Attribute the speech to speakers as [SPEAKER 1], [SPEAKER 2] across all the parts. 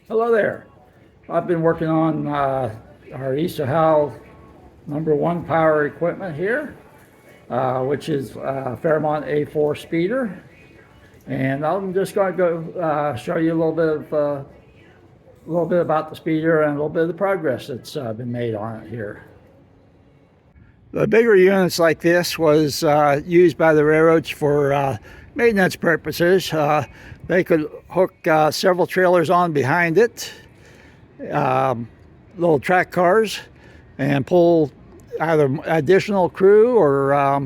[SPEAKER 1] Hello there. I've been working on our East Ohio #1 power equipment here, which is Fairmont A-4 speeder. And I'm just going to go show you a little bit about the speeder and a little bit of the progress that's been made on it here. The bigger units like this was used by the railroads for maintenance purposes. They could hook several trailers on behind it, little track cars, and pull either additional crew or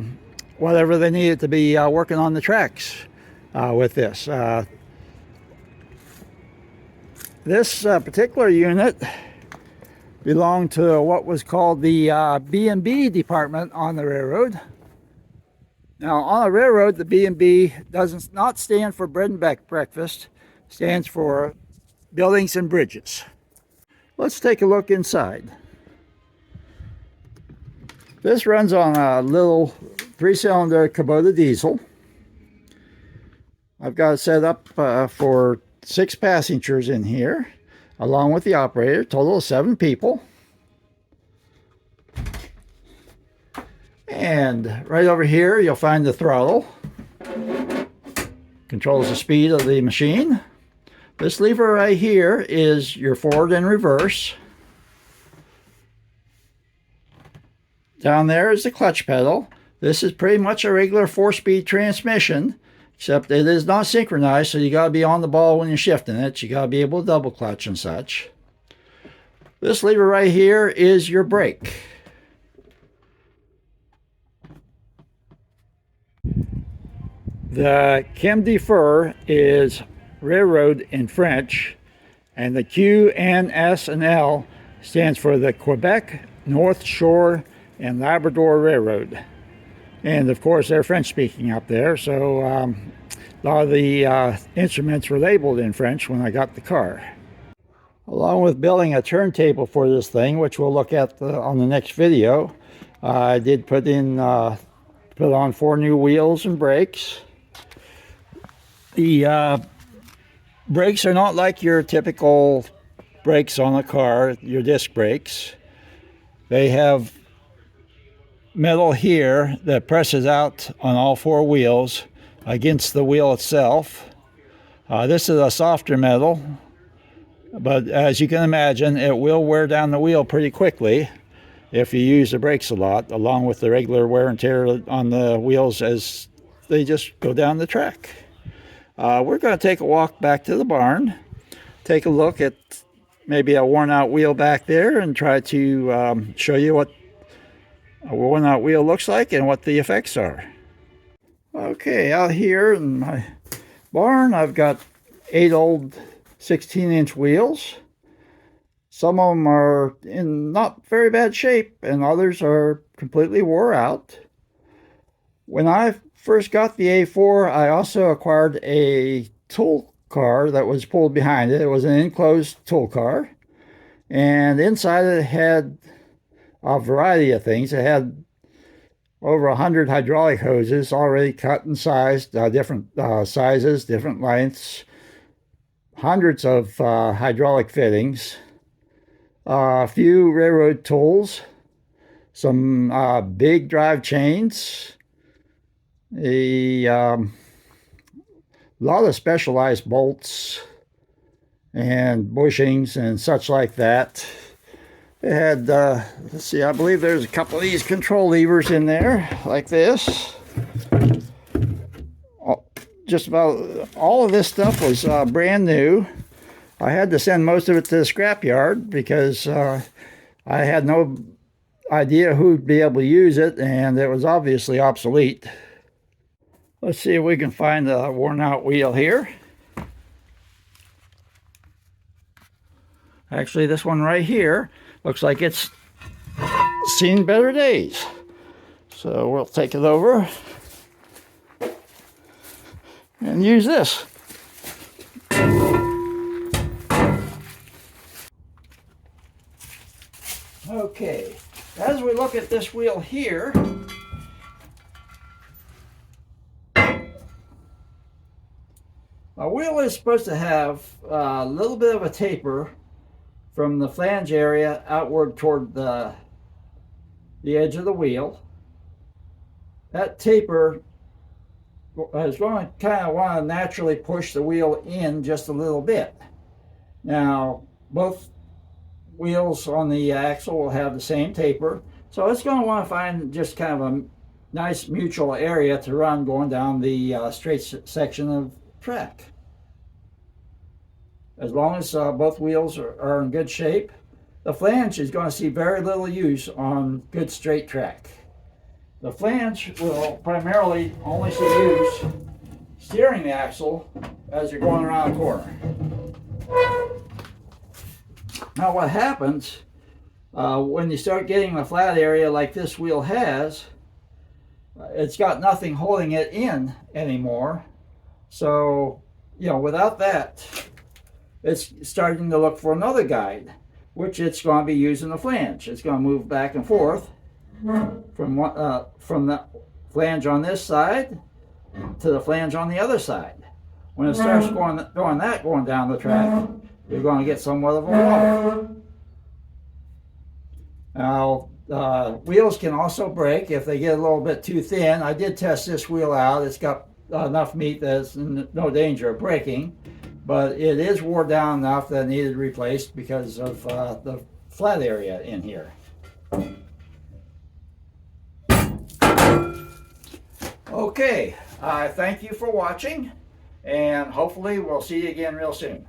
[SPEAKER 1] whatever they needed to be working on the tracks with this. This particular unit belonged to what was called the B&B department on the railroad. Now, on a railroad, the B&B does not stand for bread and breakfast, stands for buildings and bridges. Let's take a look inside. This runs on a little 3-cylinder Kubota diesel. I've got it set up for 6 passengers in here, along with the operator, total of 7 people. And right over here, you'll find the throttle. Controls the speed of the machine. This lever right here is your forward and reverse. Down there is the clutch pedal. This is pretty much a regular 4-speed transmission, except it is not synchronized, so you got to be on the ball when you're shifting it. You got to be able to double clutch and such. This lever right here is your brake. The Chem de Fer is railroad in French, and the Q, N, S, and L stands for the Quebec, North Shore, and Labrador Railroad. And of course, they're French speaking up there, so a lot of the instruments were labeled in French when I got the car. Along with building a turntable for this thing, which we'll look at on the next video, I did put on 4 new wheels and brakes. The brakes are not like your typical brakes on a car, your disc brakes. They have metal here that presses out on all 4 wheels against the wheel itself. This is a softer metal, but as you can imagine, it will wear down the wheel pretty quickly if you use the brakes a lot, along with the regular wear and tear on the wheels as they just go down the track. We're going to take a walk back to the barn, take a look at maybe a worn out wheel back there, and try to show you what a worn out wheel looks like and what the effects are. Okay, out here in my barn, I've got 8 old 16-inch wheels. Some of them are in not very bad shape, and others are completely wore out. When I first got the A4, I also acquired a tool car that was pulled behind it. It was an enclosed tool car, and inside it had a variety of things. It had over 100 hydraulic hoses already cut and sized, different sizes, different lengths, hundreds of hydraulic fittings, a few railroad tools, some big drive chains, a lot of specialized bolts and bushings and such like that. It had, let's see, I believe there's a couple of these control levers in there, like this. Just about all of this stuff was brand new. I had to send most of it to the scrapyard because I had no idea who'd be able to use it, and it was obviously obsolete. Let's see if we can find a worn out wheel here. Actually, this one right here looks like it's seen better days. So we'll take it over and use this. Okay, as we look at this wheel here, A wheel is supposed to have a little bit of a taper from the flange area outward toward the edge of the wheel. That taper is going to kind of want to naturally push the wheel in just a little bit. Now, both wheels on the axle will have the same taper, so it's going to want to find just kind of a nice mutual area to run going down the straight section of track. As long as both wheels are in good shape, the flange is going to see very little use on good straight track. The flange will primarily only see use steering the axle as you're going around a corner. Now what happens when you start getting a flat area like this wheel has, it's got nothing holding it in anymore. So, without that, it's starting to look for another guide, which it's going to be using the flange. It's going to move back and forth from the flange on this side to the flange on the other side. When it starts going down the track, you're going to get somewhat of a wobble. Now, wheels can also break if they get a little bit too thin. I did test this wheel out. It's got enough meat that it's in no danger of breaking, but it is worn down enough that it needed replaced because of the flat area in here. Okay, thank you for watching, and hopefully we'll see you again real soon.